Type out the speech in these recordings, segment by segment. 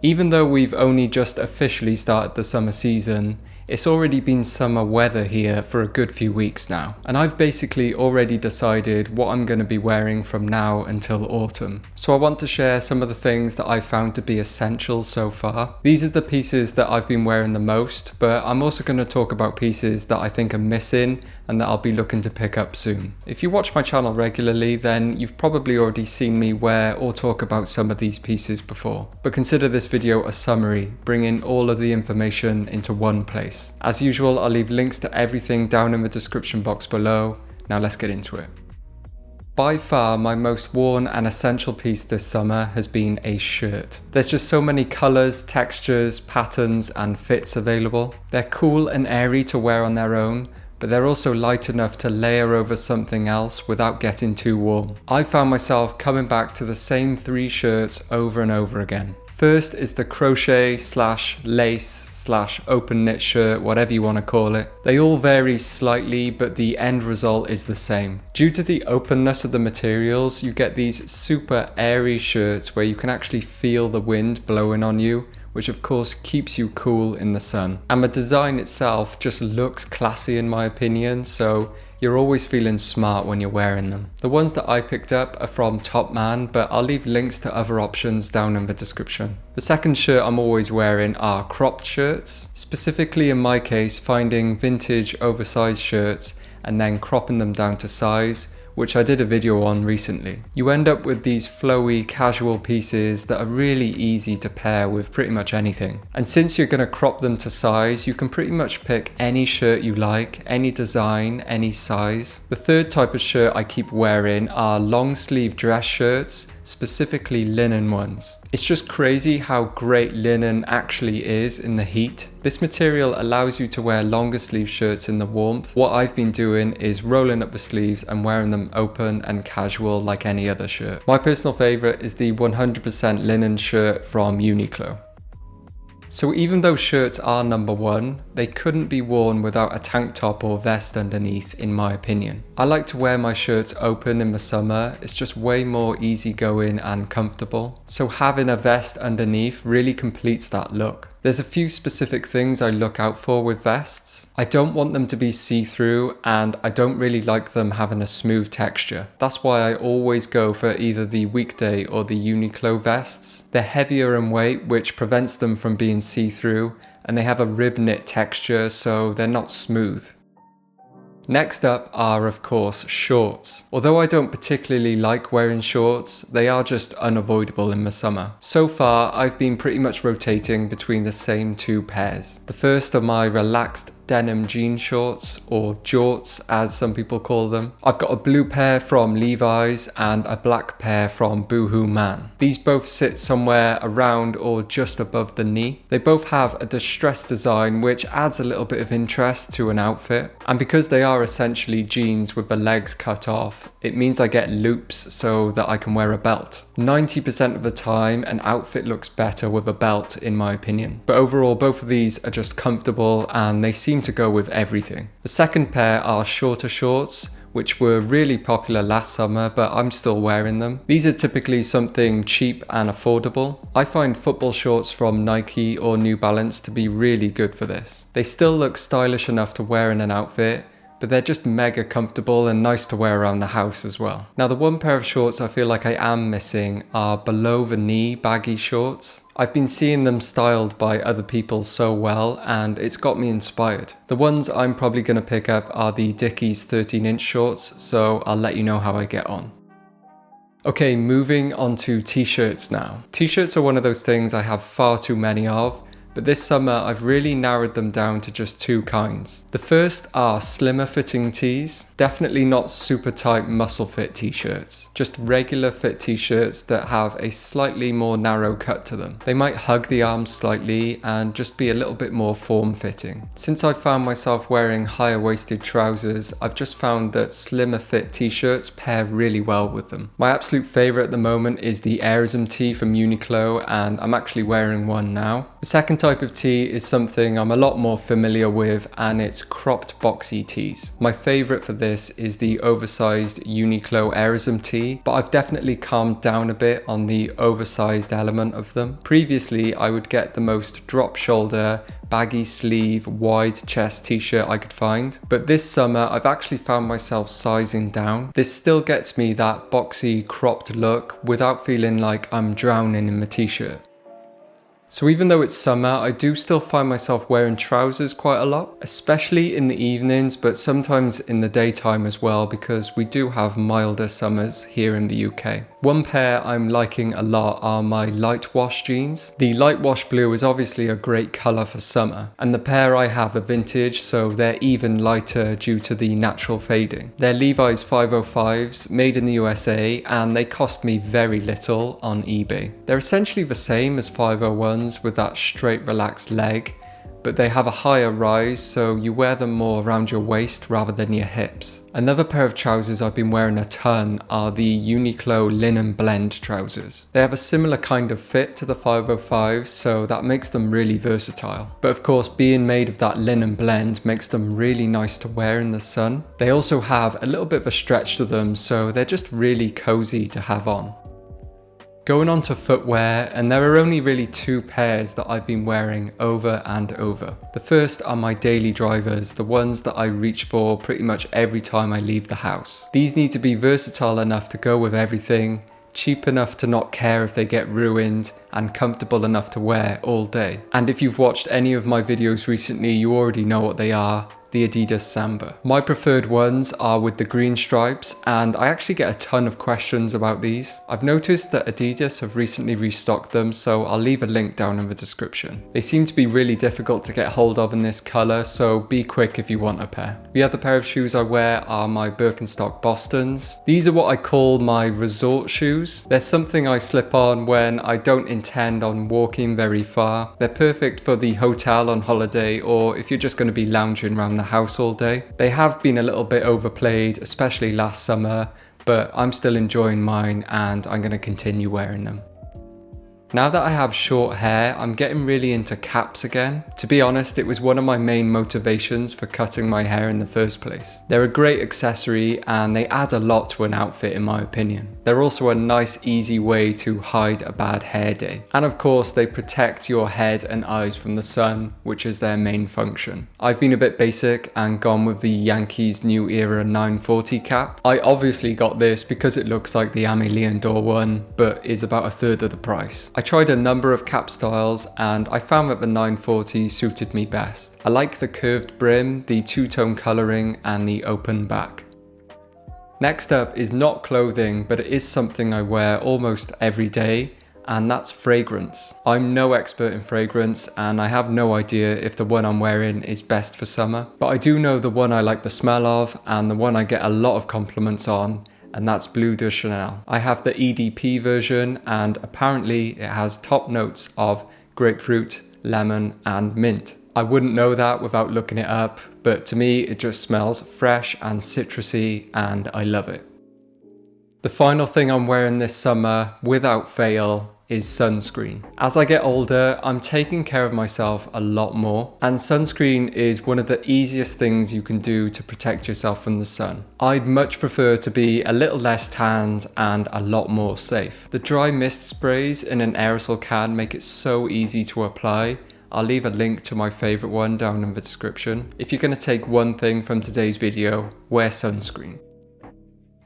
Even though we've only just officially started the summer season, it's already been summer weather here for a good few weeks now, and I've basically already decided what I'm going to be wearing from now until autumn. So I want to share some of the things that I've found to be essential so far. These are the pieces that I've been wearing the most, but I'm also going to talk about pieces that I think are missing and that I'll be looking to pick up soon. If you watch my channel regularly, then you've probably already seen me wear or talk about some of these pieces before. But consider this video a summary, bringing all of the information into one place. As usual, I'll leave links to everything down in the description box below. Now let's get into it. By far, my most worn and essential piece this summer has been a shirt. There's just so many colours, textures, patterns and fits available. They're cool and airy to wear on their own, but they're also light enough to layer over something else without getting too warm. I found myself coming back to the same 3 shirts over and over again. First is the crochet / lace / open knit shirt, whatever you want to call it. They all vary slightly, but the end result is the same. Due to the openness of the materials, you get these super airy shirts where you can actually feel the wind blowing on you, which of course keeps you cool in the sun. And the design itself just looks classy in my opinion, so you're always feeling smart when you're wearing them. The ones that I picked up are from Topman, but I'll leave links to other options down in the description. The second shirt I'm always wearing are cropped shirts, specifically in my case finding vintage oversized shirts and then cropping them down to size, which I did a video on recently. You end up with these flowy, casual pieces that are really easy to pair with pretty much anything. And since you're going to crop them to size, you can pretty much pick any shirt you like, any design, any size. The third type of shirt I keep wearing are long sleeve dress shirts, specifically linen ones. It's just crazy how great linen actually is in the heat. This material allows you to wear longer sleeve shirts in the warmth. What I've been doing is rolling up the sleeves and wearing them open and casual like any other shirt. My personal favorite is the 100% linen shirt from Uniqlo. So even though shirts are number one, they couldn't be worn without a tank top or vest underneath, in my opinion. I like to wear my shirts open in the summer. It's just way more easygoing and comfortable. So having a vest underneath really completes that look. There's a few specific things I look out for with vests. I don't want them to be see-through, and I don't really like them having a smooth texture. That's why I always go for either the weekday or the Uniqlo vests. They're heavier in weight, which prevents them from being see-through, and they have a rib knit texture, so they're not smooth. Next up are of course shorts. Although I don't particularly like wearing shorts, they are just unavoidable in the summer. So far I've been pretty much rotating between the same 2 pairs. The first are my relaxed denim jean shorts, or jorts as some people call them. I've got a blue pair from Levi's and a black pair from Boohoo Man. These both sit somewhere around or just above the knee. They both have a distressed design which adds a little bit of interest to an outfit, and because they are essentially jeans with the legs cut off, it means I get loops so that I can wear a belt. 90% of the time an outfit looks better with a belt in my opinion, but overall both of these are just comfortable and they seem to go with everything. The second pair are shorter shorts, which were really popular last summer, but I'm still wearing them. These are typically something cheap and affordable. I find football shorts from Nike or New Balance to be really good for this. They still look stylish enough to wear in an outfit, but they're just mega comfortable and nice to wear around the house as well. Now the one pair of shorts I feel like I am missing are below the knee baggy shorts. I've been seeing them styled by other people so well and it's got me inspired. The ones I'm probably going to pick up are the Dickies 13-inch shorts, so I'll let you know how I get on. Okay, moving on to t-shirts now. T-shirts are one of those things I have far too many of, but this summer I've really narrowed them down to just 2 kinds. The first are slimmer fitting tees, definitely not super tight muscle fit t-shirts, just regular fit t-shirts that have a slightly more narrow cut to them. They might hug the arms slightly and just be a little bit more form fitting. Since I found myself wearing higher waisted trousers, I've just found that slimmer fit t-shirts pair really well with them. My absolute favourite at the moment is the Airism tee from Uniqlo, and I'm actually wearing one now. The second type type of tee is something I'm a lot more familiar with, and it's cropped boxy tees. My favourite for this is the oversized Uniqlo Aerism tee, but I've definitely calmed down a bit on the oversized element of them. Previously, I would get the most drop shoulder, baggy sleeve, wide chest t-shirt I could find, but this summer I've actually found myself sizing down. This still gets me that boxy cropped look without feeling like I'm drowning in my t-shirt. So even though it's summer, I do still find myself wearing trousers quite a lot, especially in the evenings, but sometimes in the daytime as well, because we do have milder summers here in the UK. One pair I'm liking a lot are my light wash jeans. The light wash blue is obviously a great colour for summer, and the pair I have are vintage, so they're even lighter due to the natural fading. They're Levi's 505s, made in the USA, and they cost me very little on eBay. They're essentially the same as 501s with that straight relaxed leg, but they have a higher rise, so you wear them more around your waist rather than your hips. Another pair of trousers I've been wearing a ton are the Uniqlo linen blend trousers. They have a similar kind of fit to the 505s, so that makes them really versatile. But of course, being made of that linen blend makes them really nice to wear in the sun. They also have a little bit of a stretch to them, so they're just really cozy to have on. Going on to footwear, and there are only really two pairs that I've been wearing over and over. The first are my daily drivers, the ones that I reach for pretty much every time I leave the house. These need to be versatile enough to go with everything, cheap enough to not care if they get ruined, and comfortable enough to wear all day. And if you've watched any of my videos recently, you already know what they are. The Adidas Samba. My preferred ones are with the green stripes, and I actually get a ton of questions about these. I've noticed that Adidas have recently restocked them, so I'll leave a link down in the description. They seem to be really difficult to get hold of in this colour, so be quick if you want a pair. The other pair of shoes I wear are my Birkenstock Bostons. These are what I call my resort shoes. They're something I slip on when I don't intend on walking very far. They're perfect for the hotel on holiday, or if you're just going to be lounging around the house all day. They have been a little bit overplayed, especially last summer, but I'm still enjoying mine and I'm going to continue wearing them. Now that I have short hair, I'm getting really into caps again. To be honest, it was one of my main motivations for cutting my hair in the first place. They're a great accessory and they add a lot to an outfit in my opinion. They're also a nice, easy way to hide a bad hair day. And of course, they protect your head and eyes from the sun, which is their main function. I've been a bit basic and gone with the Yankees New Era 940 cap. I obviously got this because it looks like the Aimé Leon Dore one, but is about a third of the price. I tried a number of cap styles and I found that the 940 suited me best. I like the curved brim, the two-tone colouring and the open back. Next up is not clothing, but it is something I wear almost every day, and that's fragrance. I'm no expert in fragrance and I have no idea if the one I'm wearing is best for summer, but I do know the one I like the smell of and the one I get a lot of compliments on, and that's Bleu de Chanel. I have the EDP version and apparently it has top notes of grapefruit, lemon and mint. I wouldn't know that without looking it up, but to me it just smells fresh and citrusy and I love it. The final thing I'm wearing this summer, without fail, is sunscreen. As I get older, I'm taking care of myself a lot more, and sunscreen is one of the easiest things you can do to protect yourself from the sun. I'd much prefer to be a little less tanned and a lot more safe. The dry mist sprays in an aerosol can make it so easy to apply. I'll leave a link to my favourite one down in the description. If you're going to take one thing from today's video, wear sunscreen.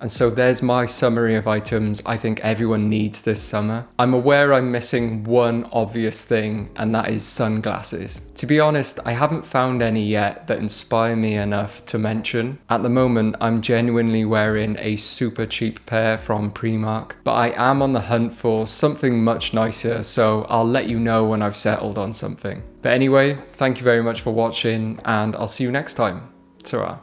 And so there's my summary of items I think everyone needs this summer. I'm aware I'm missing one obvious thing, and that is sunglasses. To be honest, I haven't found any yet that inspire me enough to mention. At the moment, I'm genuinely wearing a super cheap pair from Primark, but I am on the hunt for something much nicer, so I'll let you know when I've settled on something. But anyway, thank you very much for watching, and I'll see you next time. Ta-ra.